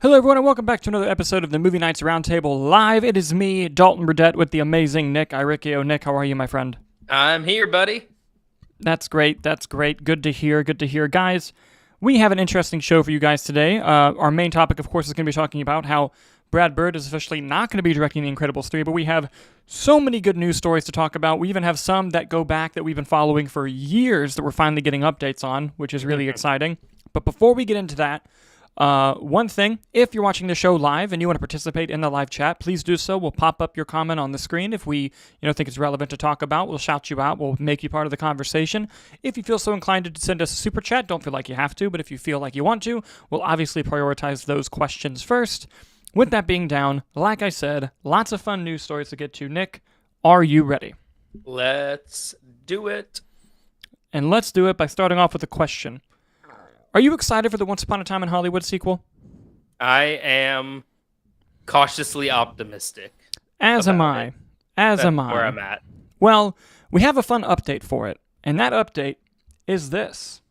Hello, everyone, and welcome back to another episode of the Movie Nights Roundtable Live. It is me, Dalton Burdett, with the amazing Nick Iricchio. Nick, how are you, my friend? I'm here, buddy. That's great. That's great. Good to hear. Good to hear. Guys, we have an interesting show for you guys today. Our main topic, of course, is going to be talking about how Brad Bird is officially not going to be directing The Incredibles 3, but we have so many good news stories to talk about. We even have some that go back that we've been following for years that we're finally getting updates on, which is really exciting. But before we get into that, one thing, if you're watching the show live and you want to participate in the live chat, please do so. We'll pop up your comment on the screen. If we think it's relevant to talk about, we'll shout you out. We'll make you part of the conversation. If you feel so inclined to send us a super chat, don't feel like you have to, but if you feel like you want to, we'll obviously prioritize those questions first. With that being down, like I said, lots of fun news stories to get to. Nick, are you ready? Let's do it. And let's do it by starting off with a question. Are you excited for the Once Upon a Time in Hollywood sequel? I am cautiously optimistic. As am I. As am I. Where I'm at. Well, we have a fun update for it, and that update is this.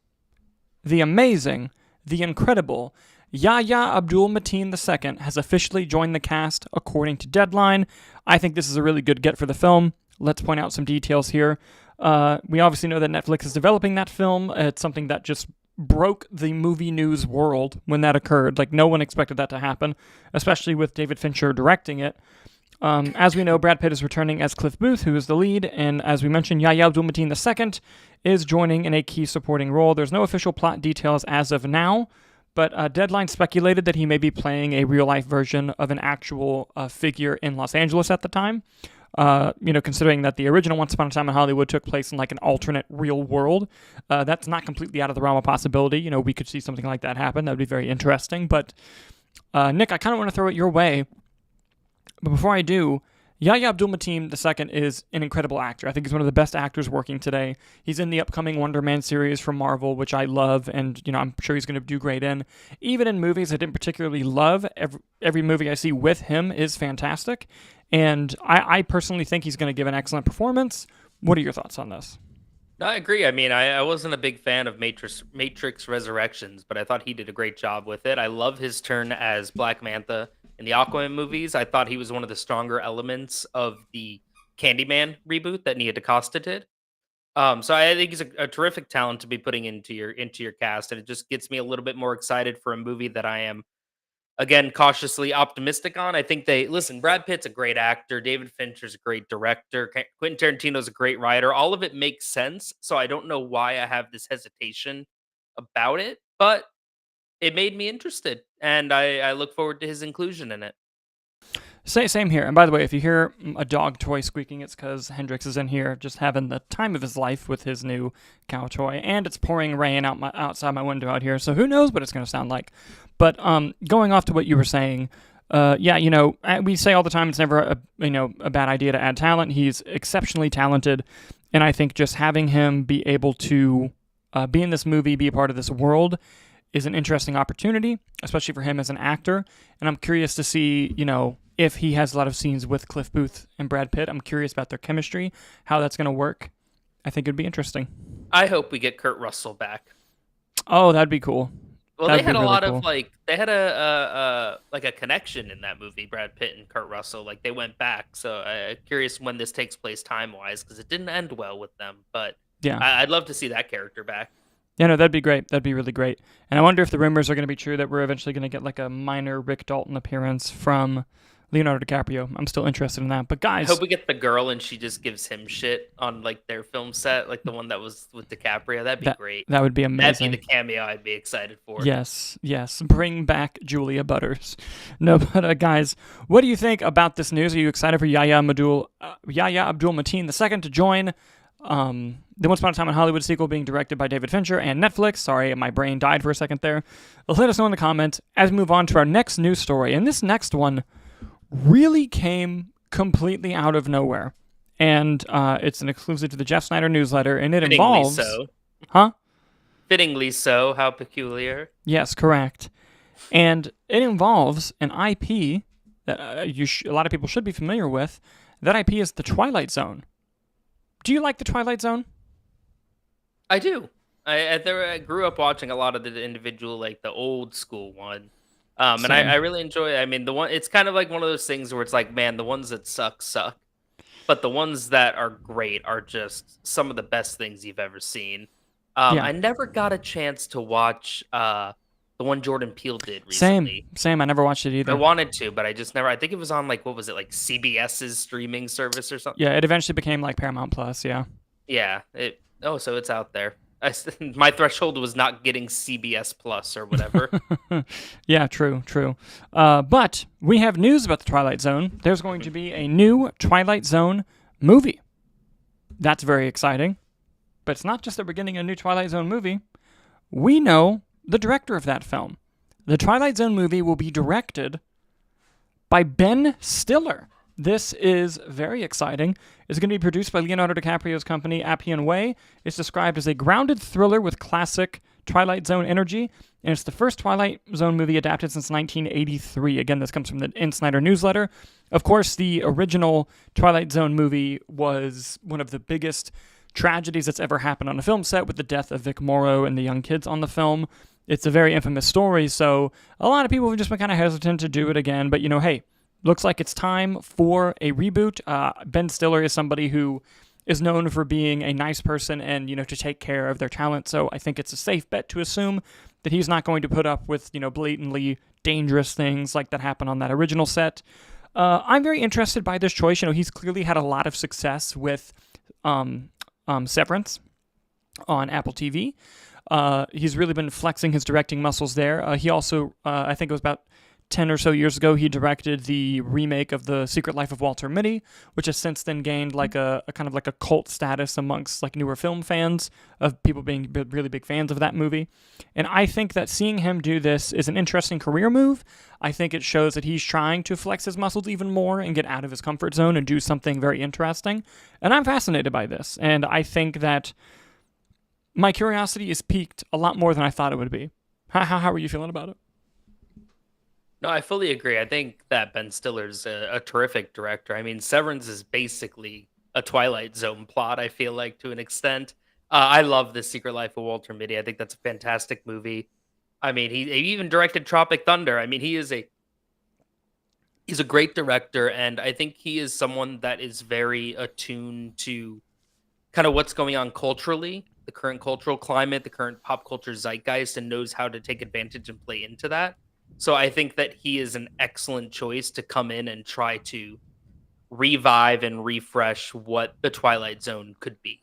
The amazing, the incredible Yahya Abdul-Mateen II has officially joined the cast according to Deadline. I think this is a really good get for the film. Let's point out some details here. We obviously know that Netflix is developing that film. It's something that just broke the movie news world when that occurred. Like, no one expected that to happen, especially with David Fincher directing it. As we know, Brad Pitt is returning as Cliff Booth, who is the lead, and as we mentioned, Yahya Abdul-Mateen II is joining in a key supporting role. There's no official plot details as of now, but Deadline speculated that he may be playing a real-life version of an actual figure in Los Angeles at the time. Considering that the original Once Upon a Time in Hollywood took place in like an alternate real world, that's not completely out of the realm of possibility. We could see something like that happen. That would be very interesting. But Nick, I kind of want to throw it your way. But before I do, Yahya Abdul-Mateen II is an incredible actor. I think he's one of the best actors working today. He's in the upcoming Wonder Man series from Marvel, which I love, and I'm sure he's going to do great in. Even in movies I didn't particularly love, every movie I see with him is fantastic, and I personally think he's going to give an excellent performance. What are your thoughts on this? I agree. I mean, I wasn't a big fan of Matrix Resurrections, but I thought he did a great job with it. I love his turn as Black Manta in the Aquaman movies. I thought he was one of the stronger elements of the Candyman reboot that Nia DaCosta did. So I think he's a terrific talent to be putting into your cast, and it just gets me a little bit more excited for a movie that I am, again, cautiously optimistic on. I think Brad Pitt's a great actor. David Fincher's a great director. Quentin Tarantino's a great writer. All of it makes sense. So I don't know why I have this hesitation about it, but it made me interested, and I look forward to his inclusion in it. Same here. And by the way, if you hear a dog toy squeaking, it's because Hendrix is in here just having the time of his life with his new cow toy, and it's pouring rain outside my window out here, so who knows what it's going to sound like. But going off to what you were saying, we say all the time it's never a bad idea to add talent. He's exceptionally talented, and I think just having him be able to be in this movie, be a part of this world, is an interesting opportunity, especially for him as an actor. And I'm curious to see, if he has a lot of scenes with Cliff Booth and Brad Pitt. I'm curious about their chemistry, how that's going to work. I think it'd be interesting. I hope we get Kurt Russell back. Oh, that'd be cool. Well, they had a lot of they had a connection in that movie, Brad Pitt and Kurt Russell. Like, they went back. So I'm curious when this takes place time-wise, because it didn't end well with them. But yeah, I'd love to see that character back. Yeah, no, that'd be great. That'd be really great. And I wonder if the rumors are going to be true that we're eventually going to get like a minor Rick Dalton appearance from Leonardo DiCaprio. I'm still interested in that. But guys, I hope we get the girl and she just gives him shit on like their film set, like the one that was with DiCaprio. That'd be great. That would be amazing. That'd be the cameo I'd be excited for. Yes. Bring back Julia Butters. No, but guys, what do you think about this news? Are you excited for Yahya Abdul-Mateen II to join the Once Upon a Time in Hollywood sequel being directed by David Fincher and Netflix? Sorry, my brain died for a second there. Let us know in the comments as we move on to our next news story. And this next one really came completely out of nowhere. And it's an exclusive to the Jeff Snyder newsletter, and it involves... so. Huh? Fittingly so. How peculiar. Yes, correct. And it involves an IP that a lot of people should be familiar with. That IP is the Twilight Zone. Do you like the Twilight Zone? I do. I grew up watching a lot of the individual, like the old school one. And I Same. really enjoy it. I mean, it's kind of like one of those things where it's like, man, the ones that suck, but the ones that are great are just some of the best things you've ever seen. Yeah. I never got a chance to watch the one Jordan Peele did Same. recently. Same. I never watched it I either. wanted to, but I just never. I think it was on like what was it like CBS's streaming service or something. Yeah, it eventually became like Paramount Plus. Yeah. Yeah. So it's out there. My threshold was not getting CBS Plus or whatever. Yeah, true, true. But we have news about the Twilight Zone. There's going to be a new Twilight Zone movie. That's very exciting. But it's not just that we're getting a new Twilight Zone movie. We know the director of that film. The Twilight Zone movie will be directed by Ben Stiller. This is very exciting. It's going to be produced by Leonardo DiCaprio's company, Appian Way. It's described as a grounded thriller with classic Twilight Zone energy, and it's the first Twilight Zone movie adapted since 1983. Again, this comes from the Insider newsletter. Of course, the original Twilight Zone movie was one of the biggest tragedies that's ever happened on a film set with the death of Vic Morrow and the young kids on the film. It's a very infamous story, so a lot of people have just been kind of hesitant to do it again, but hey, looks like it's time for a reboot. Ben Stiller is somebody who is known for being a nice person and, to take care of their talent. So I think it's a safe bet to assume that he's not going to put up with, blatantly dangerous things like that happened on that original set. I'm very interested by this choice. He's clearly had a lot of success with Severance on Apple TV. He's really been flexing his directing muscles there. He also, I think it was about 10 or so years ago, he directed the remake of The Secret Life of Walter Mitty, which has since then gained like a kind of like a cult status amongst like newer film fans, of people being really big fans of that movie. And I think that seeing him do this is an interesting career move. I think it shows that he's trying to flex his muscles even more and get out of his comfort zone and do something very interesting. And I'm fascinated by this. And I think that my curiosity is piqued a lot more than I thought it would be. How are you feeling about it? No, I fully agree. I think that Ben Stiller's a terrific director. I mean, Severance is basically a Twilight Zone plot, I feel like, to an extent. I love The Secret Life of Walter Mitty. I think that's a fantastic movie. I mean, he even directed Tropic Thunder. I mean, he's a great director, and I think he is someone that is very attuned to kind of what's going on culturally, the current cultural climate, the current pop culture zeitgeist, and knows how to take advantage and play into that. So I think that he is an excellent choice to come in and try to revive and refresh what the Twilight Zone could be.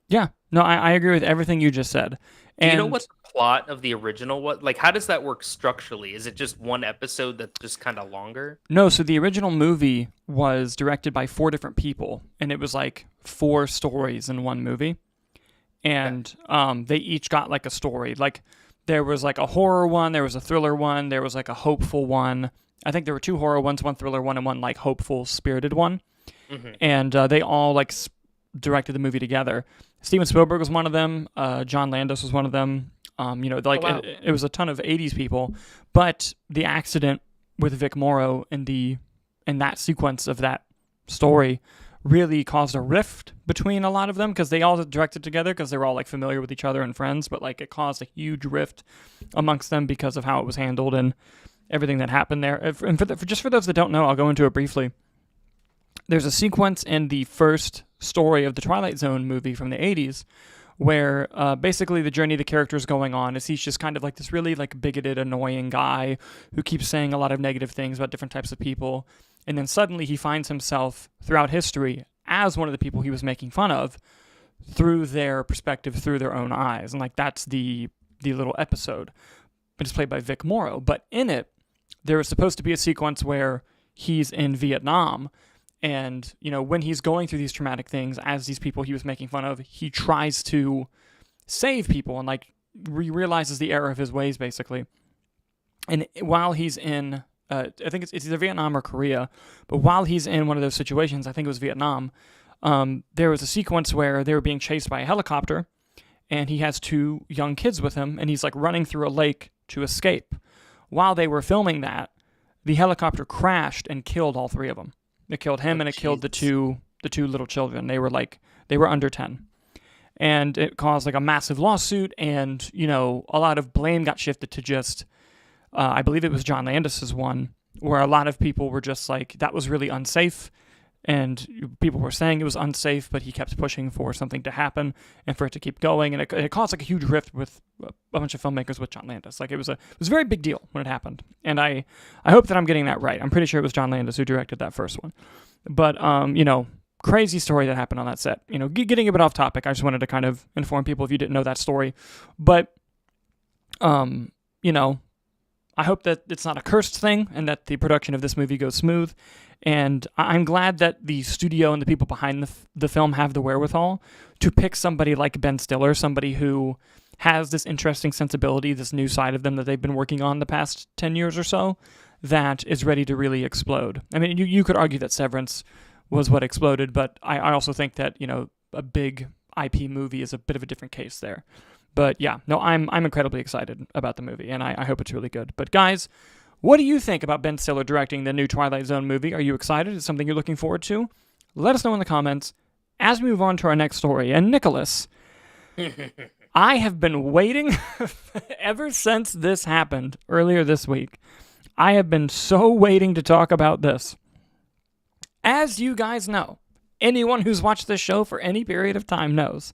Yeah, no, I agree with everything you just said. Do you know what the plot of the original was? Like, how does that work structurally? Is it just one episode that's just kind of longer? No, so the original movie was directed by 4 different people, and it was like 4 stories in one movie. And they each got like a story. Like, there was like a horror one, there was a thriller one, there was like a hopeful one. I think there were 2 horror ones, 1 thriller one, and 1 like hopeful, spirited one. Mm-hmm. And they all like directed the movie together. Steven Spielberg was one of them. John Landis was one of them. It was a ton of 80s people. But the accident with Vic Morrow in that sequence of that story really caused a rift between a lot of them, because they all directed together because they were all like familiar with each other and friends, but like it caused a huge rift amongst them because of how it was handled and everything that happened there. And just for those that don't know, I'll go into it briefly. There's a sequence in the first story of the Twilight Zone movie from the 80s where basically the journey the character is going on is he's just kind of like this really like bigoted, annoying guy who keeps saying a lot of negative things about different types of people. And then suddenly he finds himself throughout history as one of the people he was making fun of through their perspective, through their own eyes. And like that's the little episode. But it's played by Vic Morrow. But in it, there was supposed to be a sequence where he's in Vietnam. And, when he's going through these traumatic things as these people he was making fun of, he tries to save people and like realizes the error of his ways, basically. And while he's in... I think it's either Vietnam or Korea, but while he's in one of those situations, I think it was Vietnam, there was a sequence where they were being chased by a helicopter, and he has 2 young kids with him, and he's like running through a lake to escape. While they were filming that, the helicopter crashed and killed all 3 of them. It killed him, and it killed the two little children. They were under 10. And it caused like a massive lawsuit, and, a lot of blame got shifted to just I believe it was John Landis's one, where a lot of people were just like, that was really unsafe. And people were saying it was unsafe, but he kept pushing for something to happen and for it to keep going. And it caused like a huge rift with a bunch of filmmakers with John Landis. Like it was a very big deal when it happened. And I hope that I'm getting that right. I'm pretty sure it was John Landis who directed that first one. But, crazy story that happened on that set. Getting a bit off topic, I just wanted to kind of inform people if you didn't know that story. But, I hope that it's not a cursed thing and that the production of this movie goes smooth. And I'm glad that the studio and the people behind the film have the wherewithal to pick somebody like Ben Stiller, somebody who has this interesting sensibility, this new side of them that they've been working on the past 10 years or so, that is ready to really explode. I mean, you could argue that Severance was what exploded, but I also think that, a big IP movie is a bit of a different case there. But yeah, no, I'm incredibly excited about the movie, and I hope it's really good. But guys, what do you think about Ben Stiller directing the new Twilight Zone movie? Are you excited? Is it something you're looking forward to? Let us know in the comments as we move on to our next story. And Nicholas, I have been waiting ever since this happened earlier this week. I have been so waiting to talk about this. As you guys know, anyone who's watched this show for any period of time knows,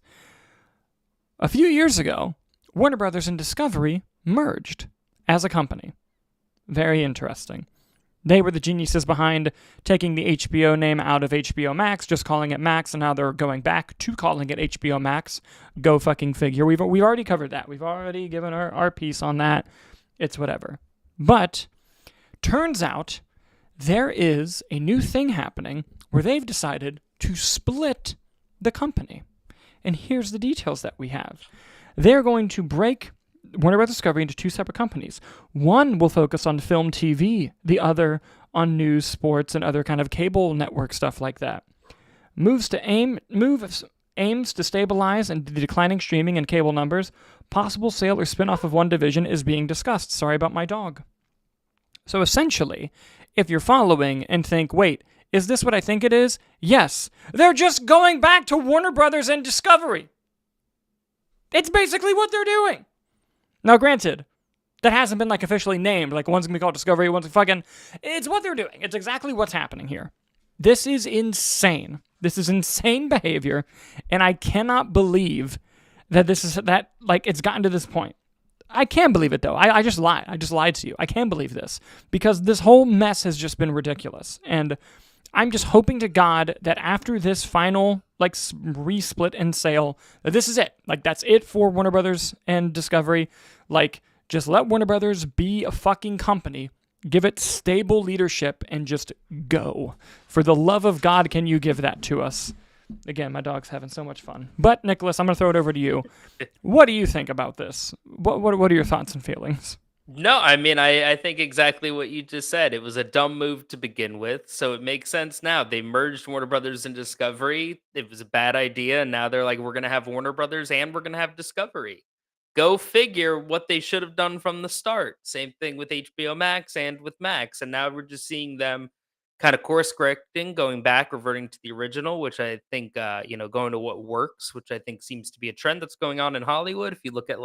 a few years ago, Warner Brothers and Discovery merged as a company. Very interesting. They were the geniuses behind taking the HBO name out of HBO Max, just calling it Max, and now they're going back to calling it HBO Max. Go fucking figure. We've already covered that. We've already given our piece on that. It's whatever. But turns out there is a new thing happening where they've decided to split the company. And here's the details that we have. They're going to break Warner Bros. Discovery into two separate companies. One will focus on film TV, the other on news, sports, and other kind of cable network stuff like that. Aims to stabilize and the declining streaming and cable numbers. Possible sale or spin-off of one division is being discussed. Sorry about my dog. So essentially, if you're following and think, wait, is this what I think it is? Yes. They're just going back to Warner Brothers and Discovery. It's basically what they're doing. Now, granted, that hasn't been officially named. One's going to be called Discovery, one's fucking... It's what they're doing. It's exactly what's happening here. This is insane. This is insane behavior, and I cannot believe that it's gotten to this point. I can believe it, though. I just lied. I just lied to you. I can believe this, because this whole mess has just been ridiculous, and I'm just hoping to God that after this final, resplit and sale, that this is it. That's it for Warner Brothers and Discovery. Just let Warner Brothers be a fucking company. Give it stable leadership and just go. For the love of God, can you give that to us? Again, my dog's having so much fun. But, Nicholas, I'm going to throw it over to you. What do you think about this? What are your thoughts and feelings? No, I mean, I think exactly what you just said. It was a dumb move to begin with, so it makes sense now. They merged Warner Brothers and Discovery. It was a bad idea, and now they're like, we're going to have Warner Brothers and we're going to have Discovery. Go figure what they should have done from the start. Same thing with HBO Max and with Max, and now we're just seeing them kind of course correcting, going back, reverting to the original, which I think, going to what works, which I think seems to be a trend that's going on in Hollywood. If you look at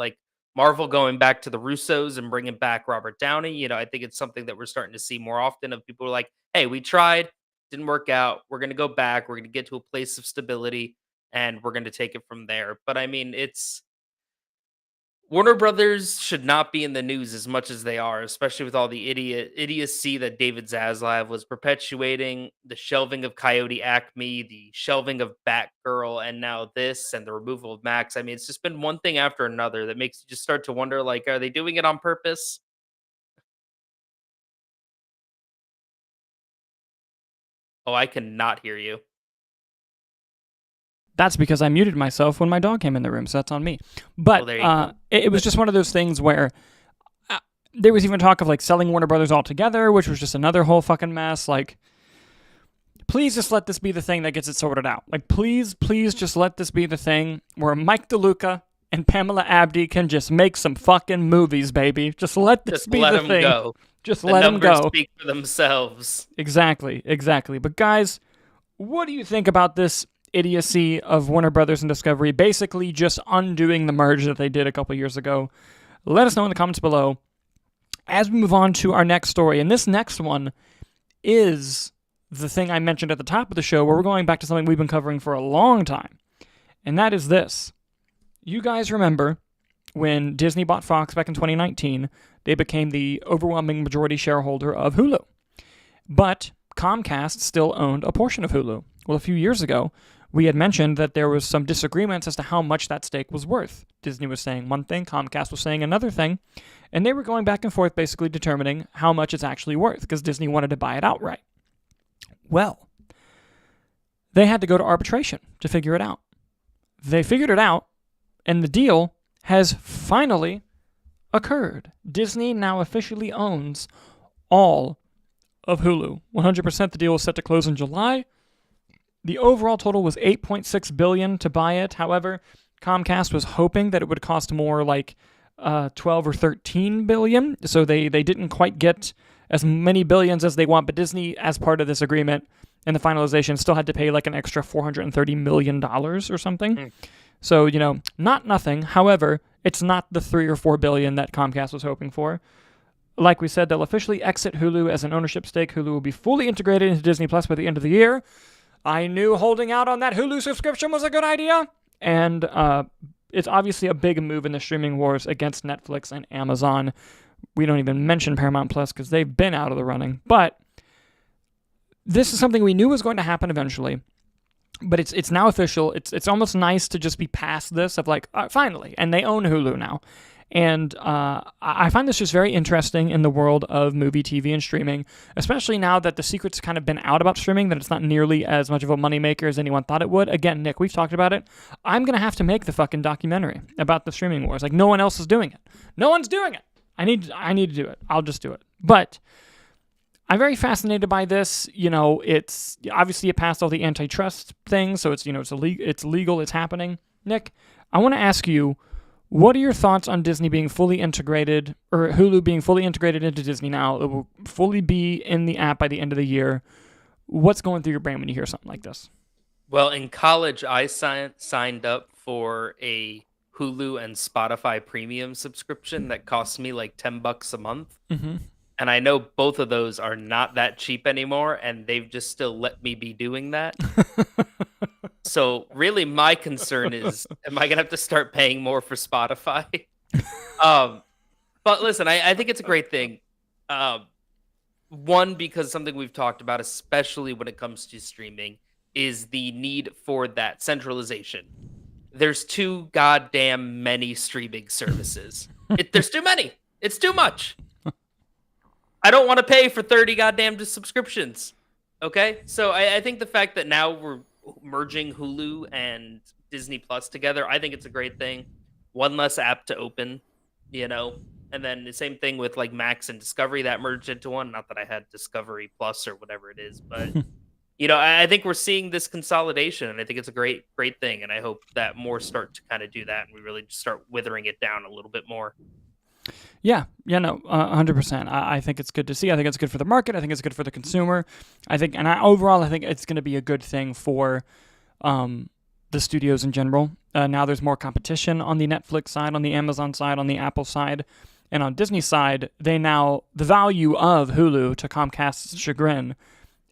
Marvel going back to the Russos and bringing back Robert Downey, I think it's something that we're starting to see more often of people who are like, hey, we tried, didn't work out. We're going to go back. We're going to get to a place of stability and we're going to take it from there. But I mean, Warner Brothers should not be in the news as much as they are, especially with all the idiocy that David Zaslav was perpetuating, the shelving of Coyote Acme, the shelving of Batgirl, and now this and the removal of Max. I mean, it's just been one thing after another that makes you just start to wonder, are they doing it on purpose? Oh, I cannot hear you. That's because I muted myself when my dog came in the room, so that's on me. But it was just one of those things where there was even talk of selling Warner Brothers altogether, which was just another whole fucking mess. Please just let this be the thing that gets it sorted out. Please just let this be the thing where Mike DeLuca and Pamela Abdi can just make some fucking movies, baby. Just let this be the thing. Go. Just let them go. Speak for themselves. Exactly. But guys, what do you think about this idiocy of Warner Brothers and Discovery basically just undoing the merge that they did a couple years ago? Let us know in the comments below. As we move on to our next story, and this next one is the thing I mentioned at the top of the show, where we're going back to something we've been covering for a long time, and that is this. You guys remember when Disney bought Fox back in 2019, they became the overwhelming majority shareholder of Hulu. But Comcast still owned a portion of Hulu. Well, a few years ago, we had mentioned that there was some disagreements as to how much that stake was worth. Disney was saying one thing, Comcast was saying another thing, and they were going back and forth basically determining how much it's actually worth, because Disney wanted to buy it outright. Well, they had to go to arbitration to figure it out. They figured it out, and the deal has finally occurred. Disney now officially owns all of Hulu. 100%. The deal was set to close in July. The overall total was $8.6 billion to buy it. However, Comcast was hoping that it would cost more, like 12 or 13 billion. So they didn't quite get as many billions as they want. But Disney, as part of this agreement and the finalization, still had to pay like an extra $430 million or something. So, not nothing. However, it's not the 3 or 4 billion that Comcast was hoping for. Like we said, they'll officially exit Hulu as an ownership stake. Hulu will be fully integrated into Disney Plus by the end of the year. I knew holding out on that Hulu subscription was a good idea. And it's obviously a big move in the streaming wars against Netflix and Amazon. We don't even mention Paramount Plus because they've been out of the running. But this is something we knew was going to happen eventually. But it's now official. It's almost nice to just be past this of like, finally. And they own Hulu now. And I find this just very interesting in the world of movie, TV, and streaming, especially now that the secret's kind of been out about streaming, that it's not nearly as much of a moneymaker as anyone thought it would. Again, Nick, we've talked about it. I'm going to have to make the fucking documentary about the streaming wars. Like, no one else is doing it. No one's doing it. I need to do it. I'll just do it. But I'm very fascinated by this. It's obviously it passed all the antitrust things, so it's legal, it's happening. Nick, I want to ask you, what are your thoughts on Disney being fully integrated, or Hulu being fully integrated into Disney now? It will fully be in the app by the end of the year. What's going through your brain when you hear something like this? Well, in college, I signed up for a Hulu and Spotify premium subscription that cost me like $10 a month. Mm-hmm. And I know both of those are not that cheap anymore, and they've just still let me be doing that. So really my concern is, am I going to have to start paying more for Spotify? But listen, I think it's a great thing. One, because something we've talked about, especially when it comes to streaming, is the need for that centralization. There's too goddamn many streaming services. There's too many. It's too much. I don't want to pay for 30 goddamn subscriptions. Okay? So I think the fact that now we're merging Hulu and Disney Plus together, I think it's a great thing. One less app to open, and then the same thing with like Max and Discovery that merged into one. Not that I had Discovery Plus or whatever it is, but I think we're seeing this consolidation, and I think it's a great thing. And I hope that more start to kind of do that, and we really just start withering it down a little bit more. Yeah, no, 100%. I think it's good to see. I think it's good for the market. I think it's good for the consumer. Overall, I think it's going to be a good thing for the studios in general. Now there's more competition on the Netflix side, on the Amazon side, on the Apple side, and on Disney side. The value of Hulu, to Comcast's chagrin,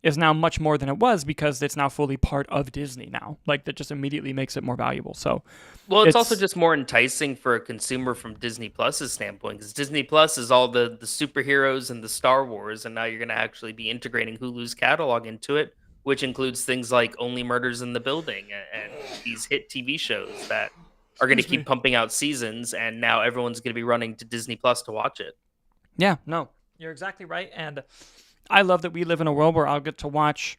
is now much more than it was because it's now fully part of Disney now. Like, that just immediately makes it more valuable. So, well, it's also just more enticing for a consumer from Disney Plus's standpoint, because Disney Plus is all the superheroes and the Star Wars, and now you're going to actually be integrating Hulu's catalog into it, which includes things like Only Murders in the Building and these hit TV shows that are going to keep pumping out seasons, and now everyone's going to be running to Disney Plus to watch it. Yeah, no, you're exactly right, and I love that we live in a world where I'll get to watch,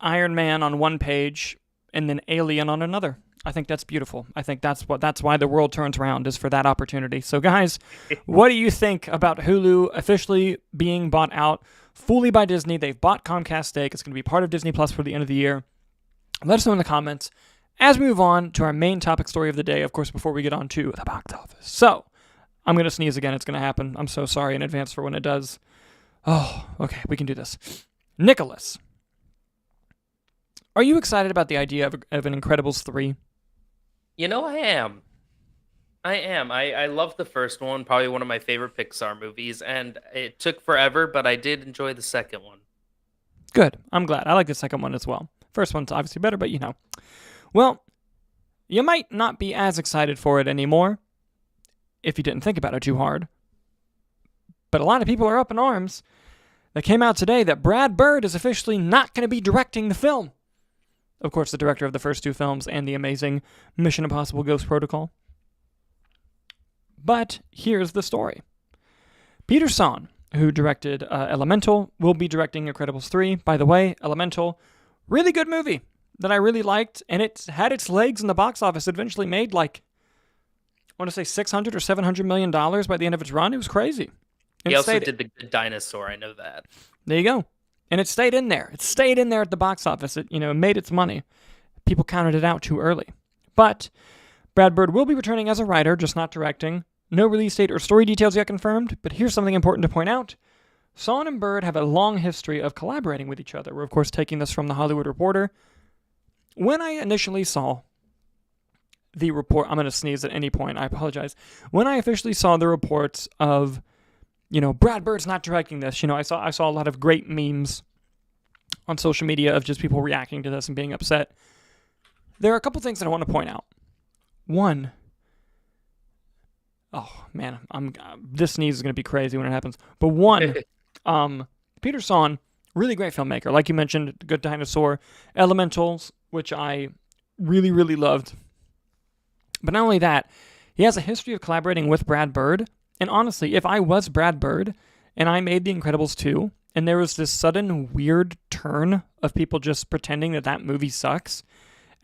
Iron Man on one page and then Alien on another. I think that's beautiful. I think that's why the world turns around, is for that opportunity. So guys, what do you think about Hulu officially being bought out fully by Disney? They've bought Comcast stake. It's going to be part of Disney Plus for the end of the year. Let us know in the comments as we move on to our main topic story of the day, of course, before we get on to the box office. So, I'm going to sneeze again. It's going to happen. I'm so sorry in advance for when it does. Oh, okay. We can do this. Nicholas, are you excited about the idea of an Incredibles 3? I am. I am. I love the first one, probably one of my favorite Pixar movies, and it took forever, but I did enjoy the second one. Good. I'm glad. I like the second one as well. First one's obviously better, but Well, you might not be as excited for it anymore if you didn't think about it too hard. But a lot of people are up in arms. That came out today that Brad Bird is officially not going to be directing the film. Of course, the director of the first two films and the amazing Mission Impossible Ghost Protocol. But here's the story. Peter Sohn, who directed Elemental, will be directing Incredibles 3. By the way, Elemental, really good movie that I really liked, and it had its legs in the box office. It eventually made I want to say $600 or $700 million by the end of its run. It was crazy. And He also did The Good Dinosaur, I know that. There you go. And it stayed in there. It stayed in there at the box office. It made its money. People counted it out too early. But Brad Bird will be returning as a writer, just not directing. No release date or story details yet confirmed, but here's something important to point out. Sohn and Bird have a long history of collaborating with each other. We're, of course, taking this from The Hollywood Reporter. When I initially saw the report, I'm going to sneeze at any point, I apologize. When I officially saw the reports of, Brad Bird's not directing this, I saw a lot of great memes on social media of just people reacting to this and being upset. There are a couple things that I want to point out. One, oh man, this sneeze is going to be crazy when it happens. But one, Peter Sohn, really great filmmaker. Like you mentioned, Good Dinosaur, Elementals, which I really, really loved. But not only that, he has a history of collaborating with Brad Bird. And honestly, if I was Brad Bird and I made The Incredibles 2, and there was this sudden weird turn of people just pretending that movie sucks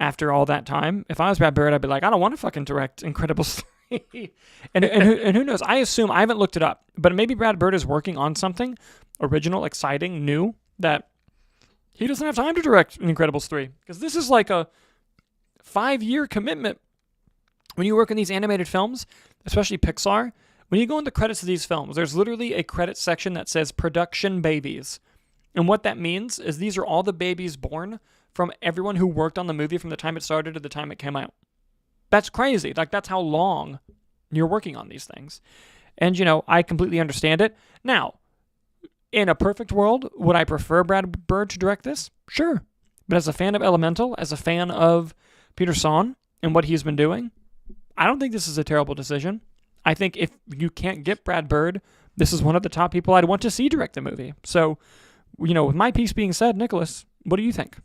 after all that time, if I was Brad Bird, I'd be like, I don't want to fucking direct Incredibles 3. and who knows? I assume, I haven't looked it up, but maybe Brad Bird is working on something original, exciting, new, that he doesn't have time to direct Incredibles 3. Because this is like a 5-year commitment. When you work in these animated films, especially Pixar, when you go into credits of these films, there's literally a credit section that says production babies. And what that means is these are all the babies born from everyone who worked on the movie from the time it started to the time it came out. That's crazy. That's how long you're working on these things. And, I completely understand it. Now, in a perfect world, would I prefer Brad Bird to direct this? Sure. But as a fan of Elemental, as a fan of Peter Sohn and what he's been doing, I don't think this is a terrible decision. I think if you can't get Brad Bird, this is one of the top people I'd want to see direct the movie. So, with my piece being said, Nicholas, what do you think?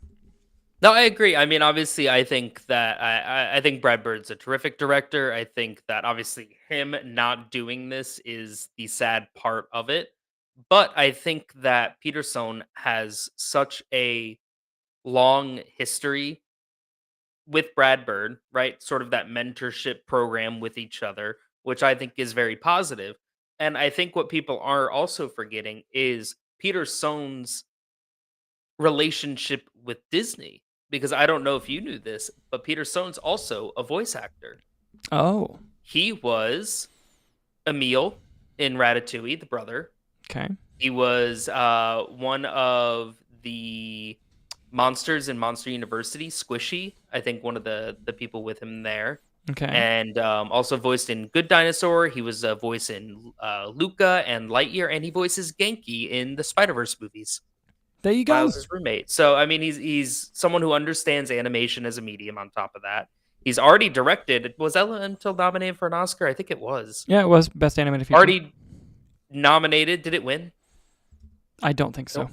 No, I agree. I mean, obviously, I think that I think Brad Bird's a terrific director. I think that obviously him not doing this is the sad part of it. But I think that Peter Sohn has such a long history with Brad Bird, right? Sort of that mentorship program with each other, which I think is very positive. And I think what people are also forgetting is Peter Sohn's relationship with Disney. Because I don't know if you knew this, but Peter Sohn's also a voice actor. Oh. He was Emil in Ratatouille, the brother. Okay. He was one of the monsters in Monster University, Squishy. I think one of the people with him there. Okay. And also voiced in Good Dinosaur. He was a voice in Luca and Lightyear, and he voices Genki in the Spider-Verse movies. There you go. Miles' roommate. So, I mean, he's someone who understands animation as a medium on top of that. He's already directed. Was Elemental nominated for an Oscar? I think it was. Yeah, it was Best Animated Feature. Already nominated. Did it win? I don't think so. No.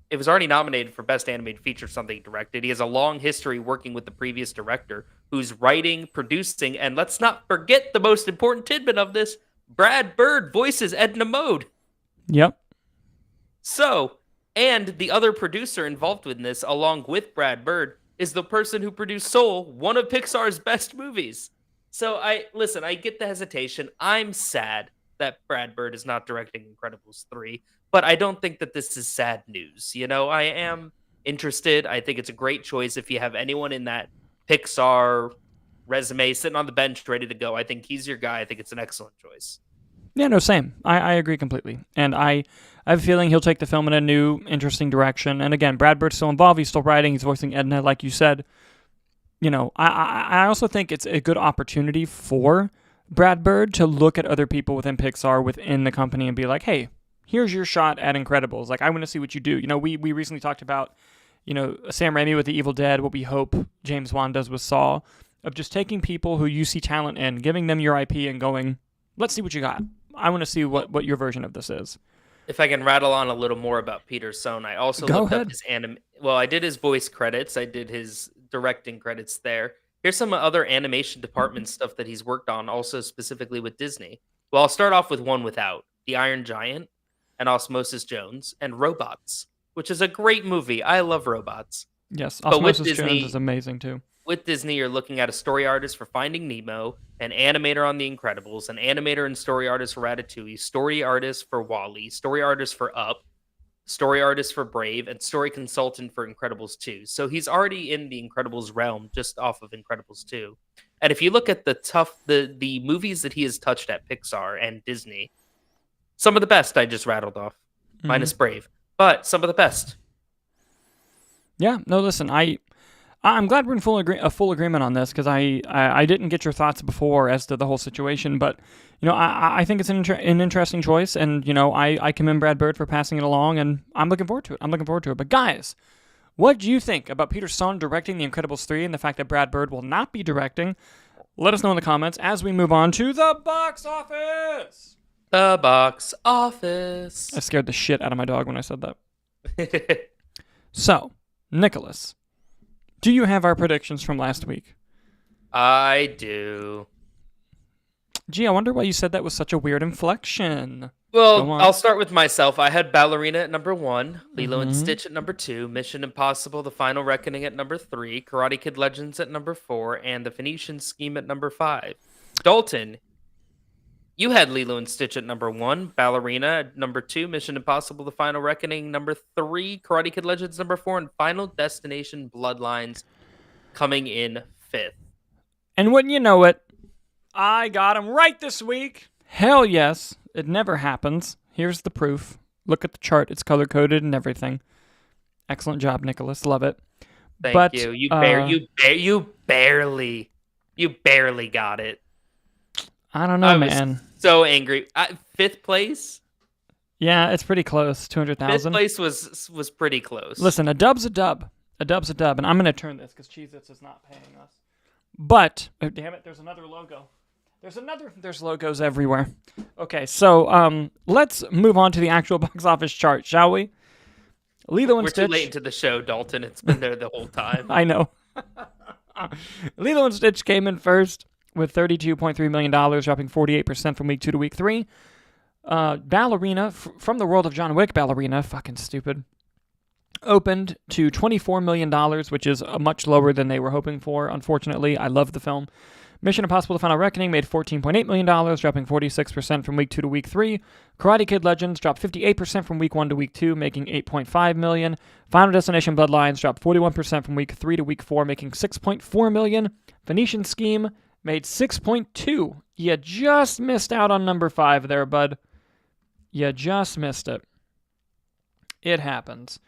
It was already nominated for Best Animated Feature, something directed. He has a long history working with the previous director who's writing, producing, and let's not forget the most important tidbit of this, Brad Bird voices Edna Mode. Yep. So, and the other producer involved with this, along with Brad Bird, is the person who produced Soul, one of Pixar's best movies. So I get the hesitation. I'm sad that Brad Bird is not directing Incredibles 3, but I don't think that this is sad news. I am interested. I think it's a great choice if you have anyone in that Pixar resume sitting on the bench ready to go. I think he's your guy. I think it's an excellent choice. Yeah, no, same. I agree completely. And I have a feeling he'll take the film in a new, interesting direction. And again, Brad Bird's still involved. He's still writing. He's voicing Edna, like you said. I also think it's a good opportunity for Brad Bird to look at other people within Pixar, within the company, and be like, hey, here's your shot at Incredibles. Like, I want to see what you do. We recently talked about, Sam Raimi with The Evil Dead, what we hope James Wan does with Saw, of just taking people who you see talent in, giving them your IP and going, let's see what you got. I want to see what your version of this is. If I can rattle on a little more about Peter Sohn, I also looked up his I did his voice credits. I did his directing credits there. Here's some other animation department stuff that he's worked on, also specifically with Disney. Well, I'll start off with one without. The Iron Giant and Osmosis Jones and Robots, which is a great movie. I love Robots. Yes, Osmosis Jones is amazing too. With Disney, you're looking at a story artist for Finding Nemo, an animator on The Incredibles, an animator and story artist for Ratatouille, story artist for WALL-E, story artist for Up, story artist for Brave, and story consultant for Incredibles 2. So he's already in the Incredibles realm just off of Incredibles 2. And if you look at the movies that he has touched at Pixar and Disney, some of the best I just rattled off, minus Brave, but some of the best. Yeah, no, listen, I'm glad we're in full agreement on this, because I didn't get your thoughts before as to the whole situation, but I think it's an interesting choice, and I commend Brad Bird for passing it along, and I'm looking forward to it. But guys, what do you think about Peter Sohn directing The Incredibles 3 and the fact that Brad Bird will not be directing? Let us know in the comments as we move on to the box office. The box office. I scared the shit out of my dog when I said that. So, Nicholas, do you have our predictions from last week? I do. Gee, I wonder why you said that with such a weird inflection. Well, I'll start with myself. I had Ballerina at number 1, Lilo and Stitch at number 2, Mission Impossible: The Final Reckoning at number 3, Karate Kid Legends at number 4, and The Phoenician Scheme at number 5. Dalton, you had Lilo and Stitch at number 1, Ballerina at number 2, Mission Impossible: The Final Reckoning number 3, Karate Kid Legends number 4, and Final Destination Bloodlines coming in 5th. And wouldn't you know it, I got him right this week. Hell yes. It never happens. Here's the proof. Look at the chart. It's color-coded and everything. Excellent job, Nicholas. Love it. Thank you. You barely got it. I don't know, man. So angry. 5th place? Yeah, it's pretty close. 200,000. 5th place was pretty close. Listen, a dub's a dub. A dub's a dub. And I'm going to turn this because Cheez-Its is not paying us. But, oh, damn it, there's another logo. There's logos everywhere. Okay, so let's move on to the actual box office chart, shall we? Lilo and Stitch. We're too late into the show, Dalton. It's been there the whole time. I know. Lilo and Stitch came in first with $32.3 million, dropping 48% from week 2 to week 3. Ballerina, from the world of John Wick, Ballerina, fucking stupid, opened to $24 million, which is much lower than they were hoping for, unfortunately. I love the film. Mission Impossible: The Final Reckoning made $14.8 million, dropping 46% from week 2 to week 3. Karate Kid Legends dropped 58% from week 1 to week 2, making $8.5 million. Final Destination Bloodlines dropped 41% from week 3 to week 4, making $6.4 million. Phoenician Scheme made $6.2. You just missed out on number 5 there, bud. You just missed it. It happens.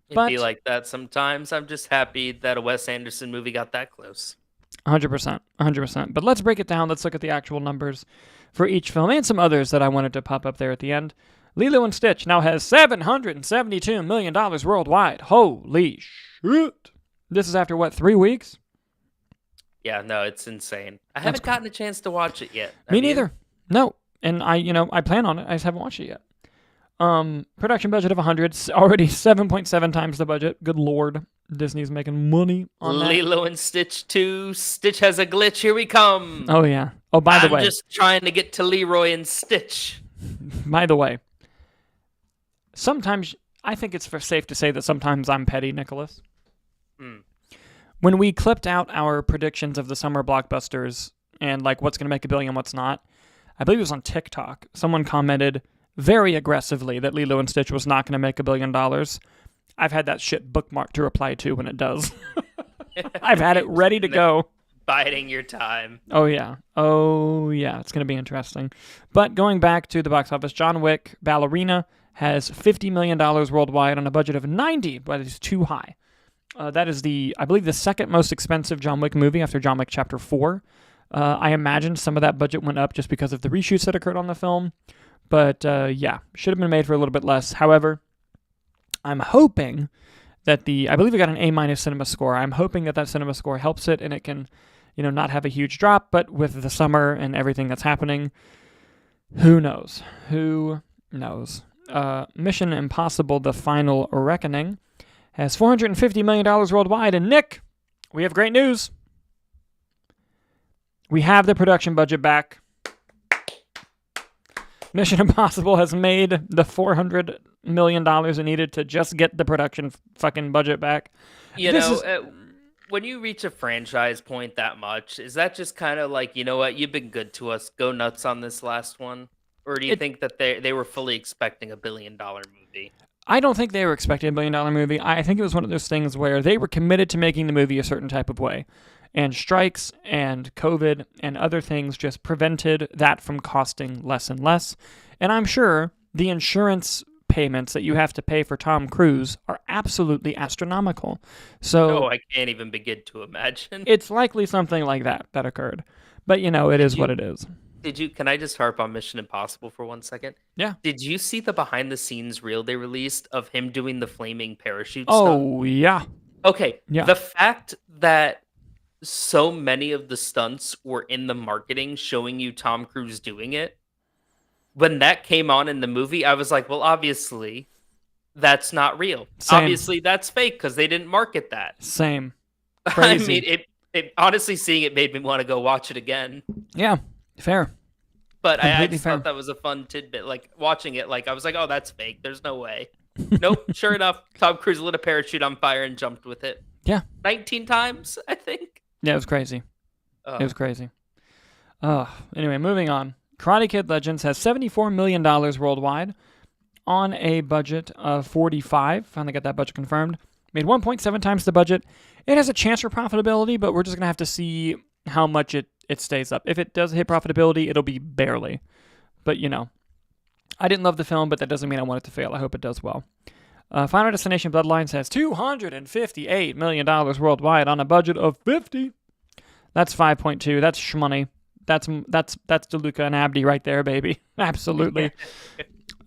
It'd be like that sometimes. I'm just happy that a Wes Anderson movie got that close. 100%. But let's break it down. Let's look at the actual numbers for each film and some others that I wanted to pop up there at the end. Lilo and Stitch now has $772 million worldwide. Holy shit. This is after, 3 weeks? Yeah, no, it's insane. I haven't gotten a chance to watch it yet. Me neither. No. And I plan on it. I just haven't watched it yet. Production budget of 100, already 7.7 times the budget. Good lord. Disney's making money on that. Lilo and Stitch 2, Stitch has a glitch, here we come. Oh, yeah. Oh, by the way. I'm just trying to get to Leroy and Stitch. By the way, sometimes, I think it's safe to say that sometimes I'm petty, Nicholas. When we clipped out our predictions of the summer blockbusters and what's going to make $1 billion, what's not, I believe it was on TikTok, someone commented very aggressively that Lilo and Stitch was not going to make $1 billion. I've had that shit bookmarked to reply to when it does. I've had it ready to go. Biding your time. Oh, yeah. It's going to be interesting. But going back to the box office, John Wick, Ballerina, has $50 million worldwide on a budget of $90, but it's too high. That is I believe, the second most expensive John Wick movie after John Wick Chapter 4. I imagine some of that budget went up just because of the reshoots that occurred on the film. But yeah, should have been made for a little bit less. However, I'm hoping that I believe it got an A- cinema score. I'm hoping that cinema score helps it and it can, not have a huge drop. But with the summer and everything that's happening, who knows? Who knows? Mission Impossible: The Final Reckoning has $450 million worldwide. And Nick, we have great news. We have the production budget back. Mission Impossible has made the $400 million it needed to just get the production fucking budget back. When you reach a franchise point that much, is that just kind of like, you know what, you've been good to us, go nuts on this last one? Or do you think that they were fully expecting $1 billion movie? I don't think they were expecting $1 billion movie. I think it was one of those things where they were committed to making the movie a certain type of way. And strikes and COVID and other things just prevented that from costing less and less. And I'm sure the insurance payments that you have to pay for Tom Cruise are absolutely astronomical. So I can't even begin to imagine. It's likely something like that occurred. But, it is what it is. Can I just harp on Mission Impossible for 1 second? Yeah. Did you see the behind the scenes reel they released of him doing the flaming parachute stunt? Yeah. Okay. Yeah. The fact that so many of the stunts were in the marketing showing you Tom Cruise doing it. When that came on in the movie, I was like, well, obviously that's not real. Same. Obviously that's fake because they didn't market that. Same. Crazy. I mean, it honestly, seeing it made me want to go watch it again. Yeah, fair. But I just thought that was a fun tidbit. Like watching it, I was like, oh, that's fake. There's no way. Nope. Sure enough, Tom Cruise lit a parachute on fire and jumped with it. Yeah. 19 times, I think. Yeah, it was crazy. It was crazy. Anyway, moving on. Karate Kid Legends has $74 million worldwide on a budget of $45. Finally got that budget confirmed. Made 1.7 times the budget. It has a chance for profitability, but we're just going to have to see how much it stays up. If it does hit profitability, it'll be barely. But, I didn't love the film, but that doesn't mean I want it to fail. I hope it does well. Final Destination Bloodlines has $258 million worldwide on a budget of $50. That's 5.2. That's shmoney. That's DeLuca and Abdi right there, baby. Absolutely.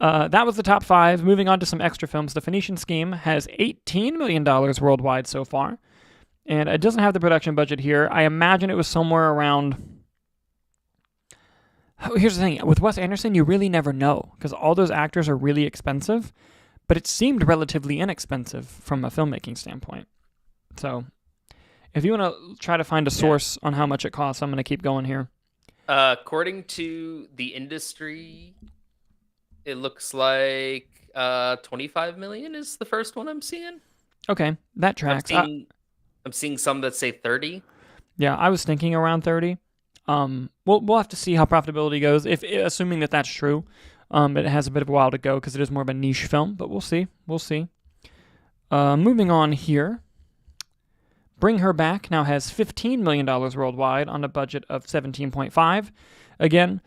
That was the top 5. Moving on to some extra films. The Phoenician Scheme has $18 million worldwide so far. And it doesn't have the production budget here. I imagine it was somewhere around... Here's the thing. With Wes Anderson, you really never know, because all those actors are really expensive, but it seemed relatively inexpensive from a filmmaking standpoint. So, if you want to try to find a source on how much it costs, I'm going to keep going here. According to the industry, it looks like 25 million is the first one I'm seeing. Okay, that tracks. I'm seeing some that say 30. Yeah, I was thinking around 30. We'll have to see how profitability goes. Assuming that that's true, it has a bit of a while to go because it is more of a niche film. But we'll see. Moving on here. Bring Her Back now has $15 million worldwide on a budget of 17.5. Again,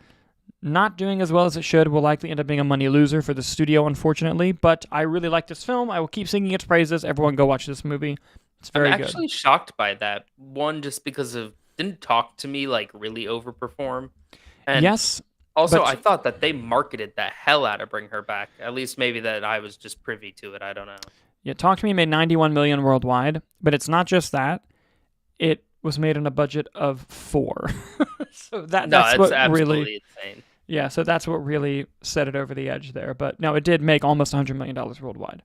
not doing as well as it should. Will likely end up being a money loser for the studio, unfortunately. But I really like this film. I will keep singing its praises. Everyone go watch this movie. It's very good. I'm actually shocked by that. One, just because of didn't Talk to Me really overperform. And yes. Also, I thought that they marketed the hell out of Bring Her Back. At least maybe that I was just privy to it. I don't know. Yeah, Talk to Me made $91 million worldwide, but it's not just that. It was made on a budget of 4. So that's what really insane. Yeah, so that's what really set it over the edge there. But no, it did make almost $100 million worldwide.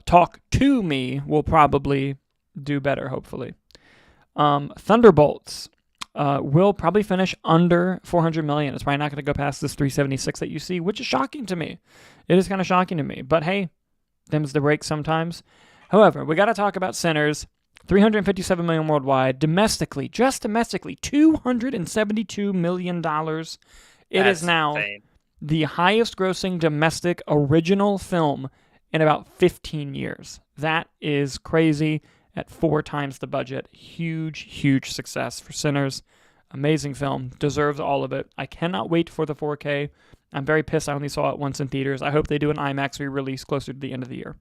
Talk to Me will probably do better, hopefully. Thunderbolts will probably finish under $400 million. It's probably not going to go past this 376 that you see, which is shocking to me. It is kind of shocking to me. But hey, them's the break sometimes. However, we got to talk about Sinners. $357 million worldwide. Domestically, just domestically, $272 million. It is now the highest grossing domestic original film in about 15 years. That is crazy. At 4 times the budget. Huge success for Sinners. Amazing film. Deserves all of it. I cannot wait for the 4K. I'm very pissed I only saw it once in theaters. I hope they do an IMAX re-release closer to the end of the year.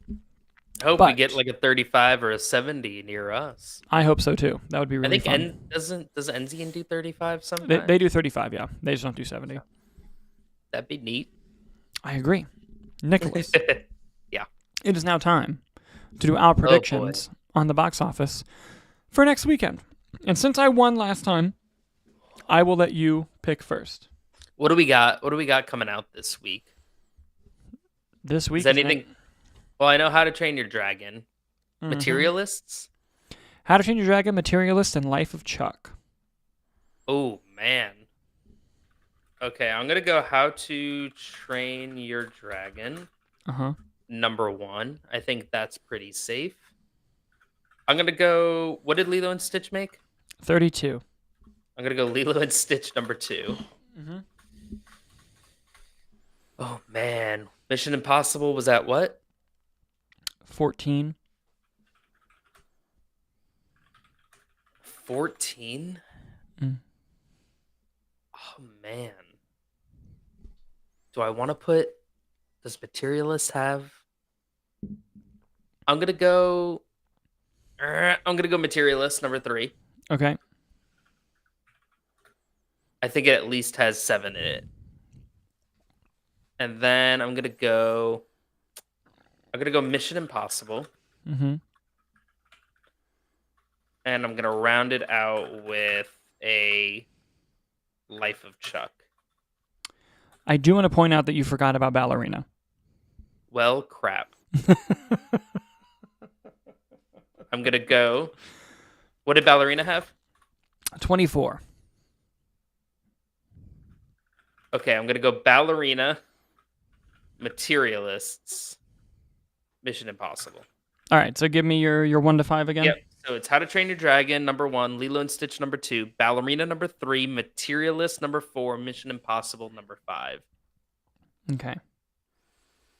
I hope we But get like a 35 or a 70 near us. I hope so too. That would be I really think fun. does NZN do 35 They sometimes? do 35, yeah. They just don't do 70. That'd be neat. I agree. Nicholas, Yeah. it is now time to do our predictions on the box office for next weekend. And since I won last time, I will let you pick first. What do we got? What do we got coming out this week? This week Is anything? Well, I know How to Train Your Dragon. Materialists? How to Train Your Dragon, Materialist, and Life of Chuck. Oh, man. Okay, I'm going to go How to Train Your Dragon. Number 1. I think that's pretty safe. I'm going to go... What did Lilo and Stitch make? 32. I'm going to go Lilo and Stitch number 2. Oh, man. Mission Impossible was at what? 14. 14? Oh, man. Do I want to put... Does Materialist have... I'm going to go Materialist number 3. Okay. I think it at least has 7 in it. And then I'm going to go Mission Impossible. Mm-hmm. And I'm going to round it out with a Life of Chuck. I do want to point out that you forgot about Ballerina. Well, crap. I'm going to go... What did Ballerina have? 24. Okay, I'm going to go Ballerina, Materialists, Mission Impossible. All right, so give me your 1 to 5 again. Yep. So it's How to Train Your Dragon, number 1, Lilo and Stitch, number 2, Ballerina, number 3, Materialist, number 4, Mission Impossible, number 5. Okay.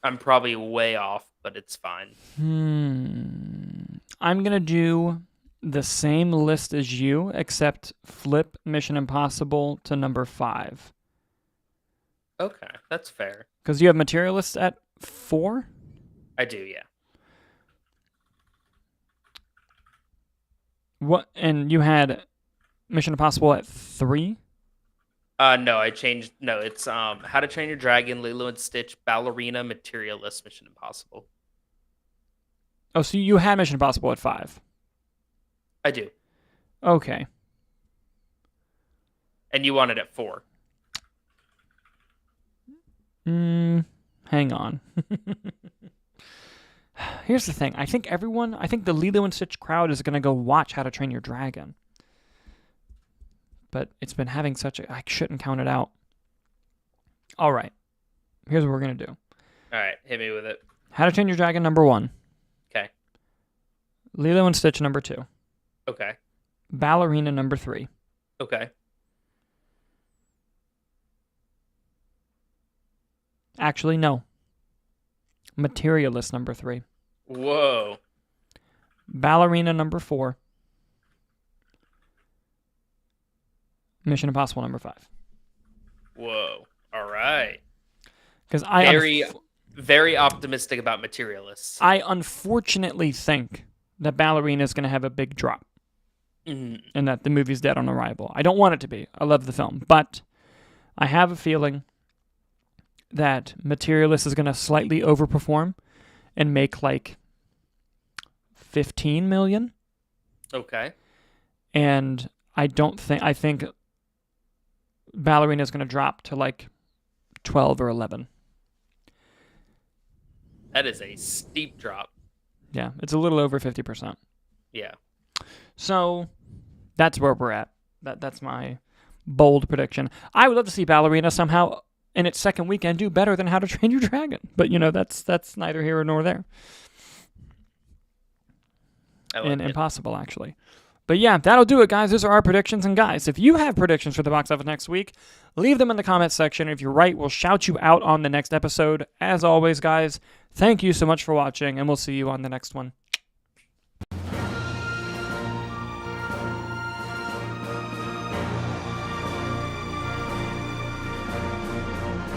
I'm probably way off, but it's fine. I'm going to do the same list as you, except flip Mission Impossible to number 5. Okay, that's fair. Because you have Materialist at 4? I do, yeah. What? And you had Mission Impossible at 3? No, I changed. No, it's How to Train Your Dragon, Lilo and Stitch, Ballerina, Materialist, Mission Impossible. Oh, so you had Mission Impossible at 5. I do. Okay. And you want it at 4. Hang on. Here's the thing. I think the Lilo and Stitch crowd is going to go watch How to Train Your Dragon. But it's been having I shouldn't count it out. All right. Here's what we're going to do. All right, hit me with it. How to Train Your Dragon, number 1. Okay. Lilo and Stitch, number 2. Okay. Ballerina, number 3. Okay. Actually, no. Materialist, number 3. Whoa. Ballerina, number 4. Mission Impossible, number 5. Whoa. All right. Because very optimistic about Materialists. I unfortunately think that Ballerina is going to have a big drop. And that the movie's dead on arrival. I don't want it to be. I love the film. But I have a feeling that Materialist is going to slightly overperform and make like 15 million. Okay. And I think Ballerina is going to drop to like 12 or 11. That is a steep drop. Yeah, it's a little over 50%. Yeah. So that's where we're at. That's my bold prediction. I would love to see Ballerina somehow in its second weekend do better than How to Train Your Dragon. But, that's neither here nor there. Impossible, actually. But yeah, that'll do it, guys. Those are our predictions. And guys, if you have predictions for the box office next week, leave them in the comments section. If you're right, we'll shout you out on the next episode. As always, guys, thank you so much for watching, and we'll see you on the next one.